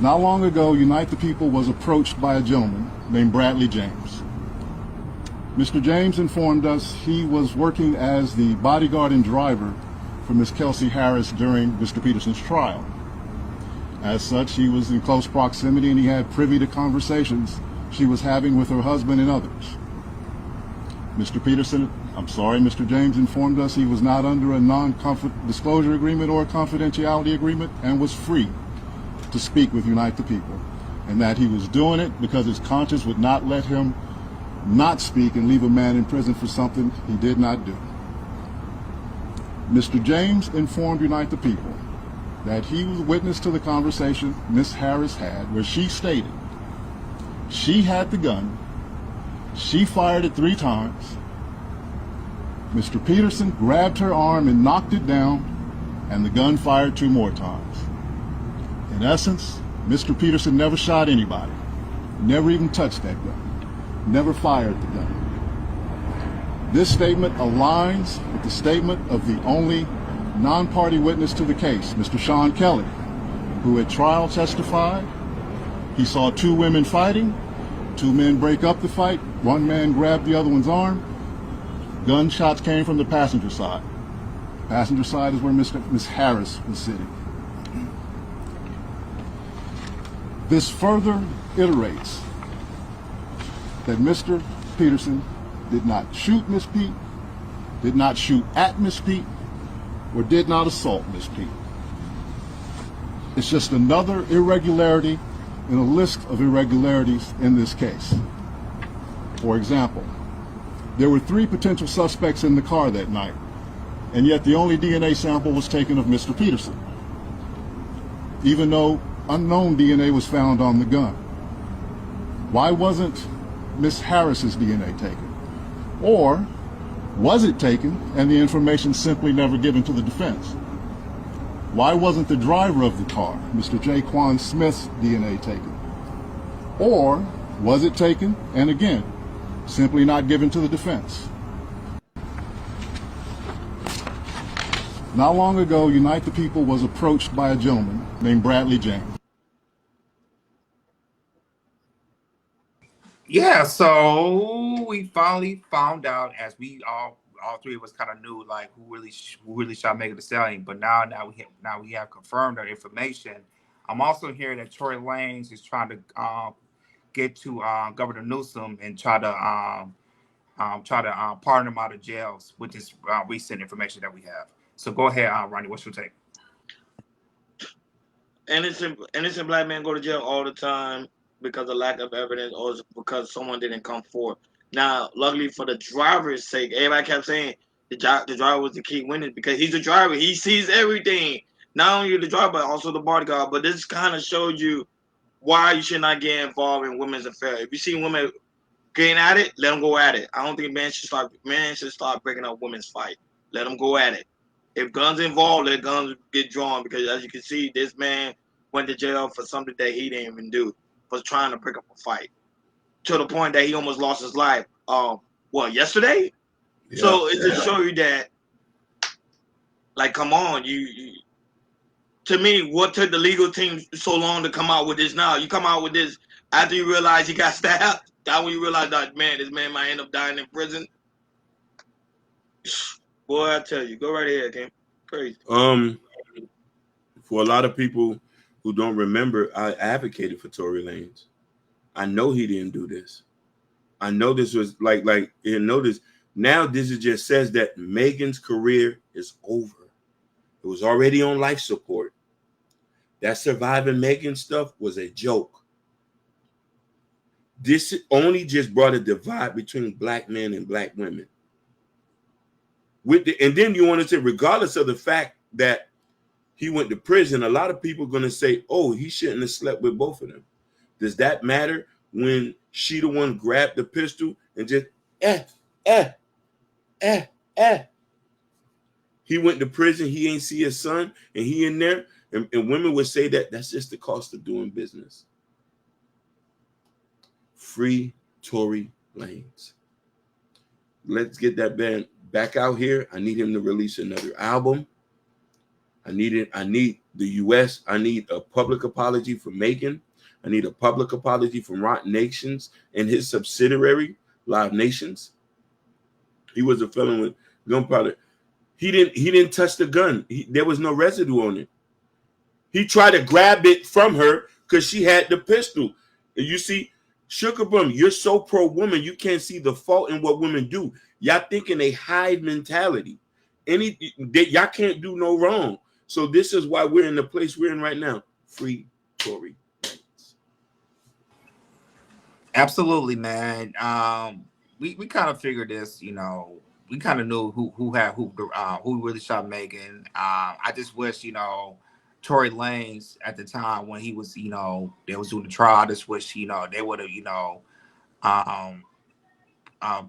Not long ago, Unite the People was approached by a gentleman named Bradley James. Mr. James informed us he was working as the bodyguard and driver for Ms. Kelsey Harris during Mr. Peterson's trial. As such, he was in close proximity and he had privy to conversations she was having with her husband and others. Mr. James informed us he was not under a non-disclosure agreement or a confidentiality agreement and was free to speak with Unite the People, and that he was doing it because his conscience would not let him not speak and leave a man in prison for something he did not do. Mr. James informed Unite the People that he was witness to the conversation Ms. Harris had where she stated she had the gun, she fired it 3 times, Mr. Peterson grabbed her arm and knocked it down, and the gun fired 2 more times. In essence, Mr. Peterson never shot anybody, never even touched that gun, never fired the gun. This statement aligns with the statement of the only non-party witness to the case, Mr. Sean Kelly, who at trial testified he saw 2 women fighting, 2 men break up the fight, 1 man grabbed the other one's arm. Gunshots came from the passenger side. Passenger side is where Ms. Harris was sitting. This further iterates that Mr. Peterson did not shoot Miss Pete, did not shoot at Miss Pete, or did not assault Miss Pete. It's just another irregularity in a list of irregularities in this case. For example, there were 3 potential suspects in the car that night, and yet the only DNA sample was taken of Mr. Peterson, even though unknown DNA was found on the gun. Why wasn't Miss Harris's DNA taken? Or was it taken and the information simply never given to the defense? Why wasn't the driver of the car, Mr. Jaquan Smith's DNA taken? Or was it taken and again, simply not given to the defense? Not long ago, Unite the People was approached by a gentleman named Bradley James. Yeah, so we finally found out, as we all 3 of us kind of knew, like who really shot Megan Thee Stallion. But now we have confirmed that information. I'm also hearing that Tory Lanez is trying to get to Governor Newsom and try to pardon him out of jails with this recent information that we have. So go ahead, Ronnie. What's your take? Innocent black men go to jail all the time because of lack of evidence or because someone didn't come forward. Now, luckily for the driver's sake, everybody kept saying the driver was the key witness because he's the driver. He sees everything. Not only the driver, but also the bodyguard. But this kind of showed you why you should not get involved in women's affairs. If you see women getting at it, let them go at it. I don't think men should start breaking up women's fight. Let them go at it. If guns involved, let guns get drawn because as you can see, this man went to jail for something that he didn't even do, for trying to break up a fight, to the point that he almost lost his life. Yesterday? Yeah, so it just show you that, like, come on, you to me, what took the legal team so long to come out with this now? You come out with this after you realize he got stabbed. That when you realize that, man, this man might end up dying in prison. Boy, I tell you, go right ahead, Kim. Crazy. For a lot of people who don't remember, I advocated for Tory Lanez. I know he didn't do this. I know this was notice now this just says that Megan's career is over. It was already on life support. That surviving Megan stuff was a joke. This only just brought a divide between black men and black women. And then you want to say, regardless of the fact that he went to prison, a lot of people are going to say, oh, he shouldn't have slept with both of them. Does that matter when she the one grabbed the pistol and just, He went to prison, he ain't see his son, and he in there, and women would say that that's just the cost of doing business. Free Tory Lanez. Let's get that band back out here. I need him to release another album. I need the U.S. I need a public apology from Megan. I need a public apology from Rock Nations and his subsidiary, Live Nations. He was a felon with gunpowder. He didn't touch the gun. There was no residue on it. He tried to grab it from her because she had the pistol. And you see, Sugar Bum, you're so pro woman, you can't see the fault in what women do. Y'all thinking a hive mentality. Y'all can't do no wrong. So this is why we're in the place we're in right now. Free Tory Lanez. Absolutely, man. We kind of figured this, you know. We kind of knew who really shot Megan. I just wish, you know, Tory Lanez at the time when he was, you know, they was doing the trial. I just wish, you know, they would have, you know, um,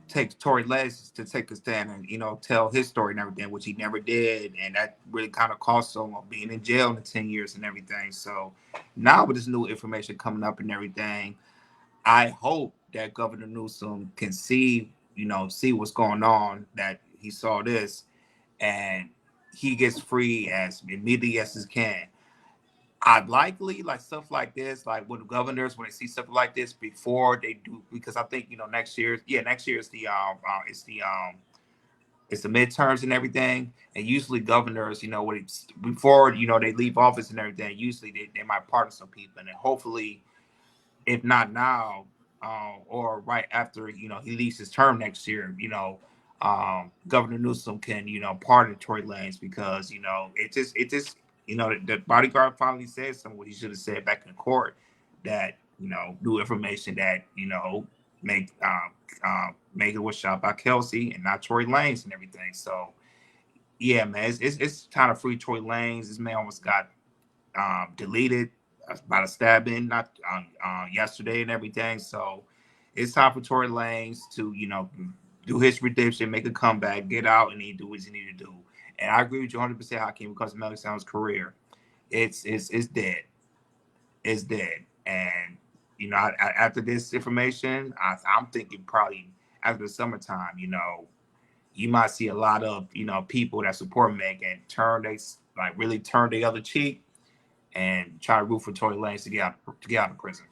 take Tory Lanez to take a stand and, you know, tell his story and everything, which he never did, and that really kind of cost him being in jail in 10 years and everything. So now with this new information coming up and everything, I hope that Governor Newsom can see, you know, see what's going on, that he saw this, and he gets free as immediately as he can. I'd likely like stuff like this, like with governors when they see stuff like this before they do, because I think, you know, next year is it's the midterms and everything, and usually governors, you know, when it's before, you know, they leave office and everything, usually they might pardon some people, and then hopefully if not now, or right after, you know, he leaves his term next year, you know, Governor Newsom can, you know, pardon Tory Lanez, because, you know, you know, the bodyguard finally said something what he should have said back in court, that, you know, new information that, you know, Megan was shot by Kelsey and not Tory Lanez and everything. So yeah, man, it's time to free Tory Lanez. This man almost got deleted by the stabbing, not yesterday and everything. So it's time for Tory Lanez to, you know, do his redemption, make a comeback, get out, and he do what he need to do. And I agree with you 100%, Hakeem, because Melly Sound's career, it's dead. It's dead. And you know, after this information, I'm thinking probably after the summertime, you know, you might see a lot of, you know, people that support Megan really turn the other cheek and try to root for Tory Lanez to get out of prison.